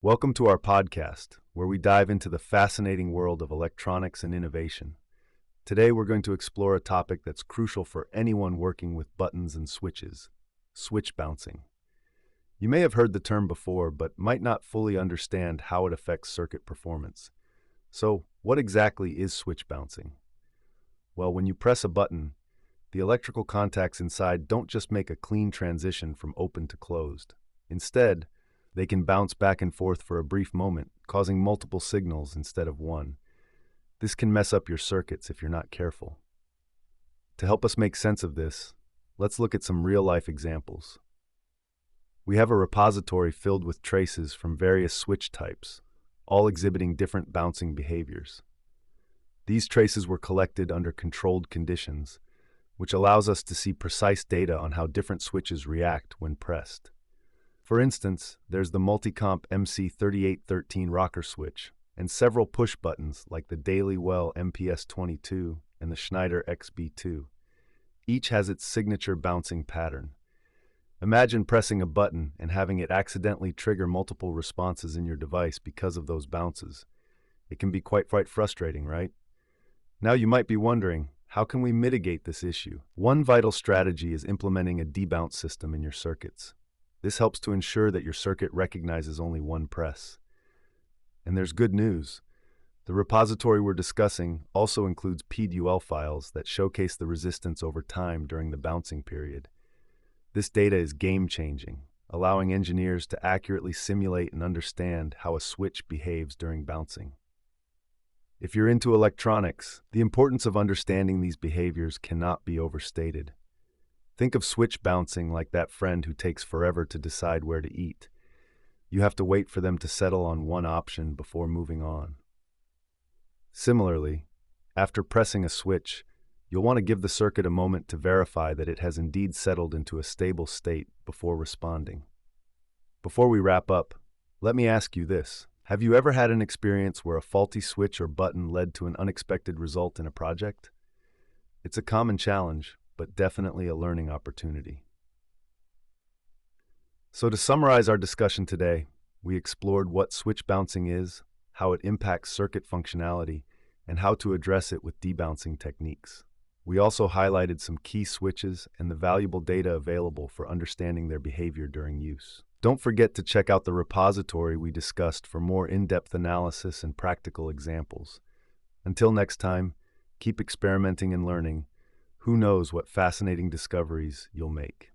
Welcome to our podcast, where we dive into the fascinating world of electronics and innovation. Today, we're going to explore a topic that's crucial for anyone working with buttons and switches: switch bouncing. You may have heard the term before, but might not fully understand how it affects circuit performance. So, what exactly is switch bouncing? Well, when you press a button, the electrical contacts inside don't just make a clean transition from open to closed. Instead, they can bounce back and forth for a brief moment, causing multiple signals instead of one. This can mess up your circuits if you're not careful. To help us make sense of this, let's look at some real-life examples. We have a repository filled with traces from various switch types, all exhibiting different bouncing behaviors. These traces were collected under controlled conditions, which allows us to see precise data on how different switches react when pressed. For instance, there's the Multicomp MC3813 rocker switch, and several push buttons like the Daily Well MPS22 and the Schneider XB2. Each has its signature bouncing pattern. Imagine pressing a button and having it accidentally trigger multiple responses in your device because of those bounces. It can be quite frustrating, right? Now you might be wondering, how can we mitigate this issue? One vital strategy is implementing a debounce system in your circuits. This helps to ensure that your circuit recognizes only one press. And there's good news. The repository we're discussing also includes PWL files that showcase the resistance over time during the bouncing period. This data is game-changing, allowing engineers to accurately simulate and understand how a switch behaves during bouncing. If you're into electronics, the importance of understanding these behaviors cannot be overstated. Think of switch bouncing like that friend who takes forever to decide where to eat. You have to wait for them to settle on one option before moving on. Similarly, after pressing a switch, you'll want to give the circuit a moment to verify that it has indeed settled into a stable state before responding. Before we wrap up, let me ask you this. Have you ever had an experience where a faulty switch or button led to an unexpected result in a project? It's a common challenge, but definitely a learning opportunity. So to summarize our discussion today, we explored what switch bouncing is, how it impacts circuit functionality, and how to address it with debouncing techniques. We also highlighted some key switches and the valuable data available for understanding their behavior during use. Don't forget to check out the repository we discussed for more in-depth analysis and practical examples. Until next time, keep experimenting and learning. Who knows what fascinating discoveries you'll make.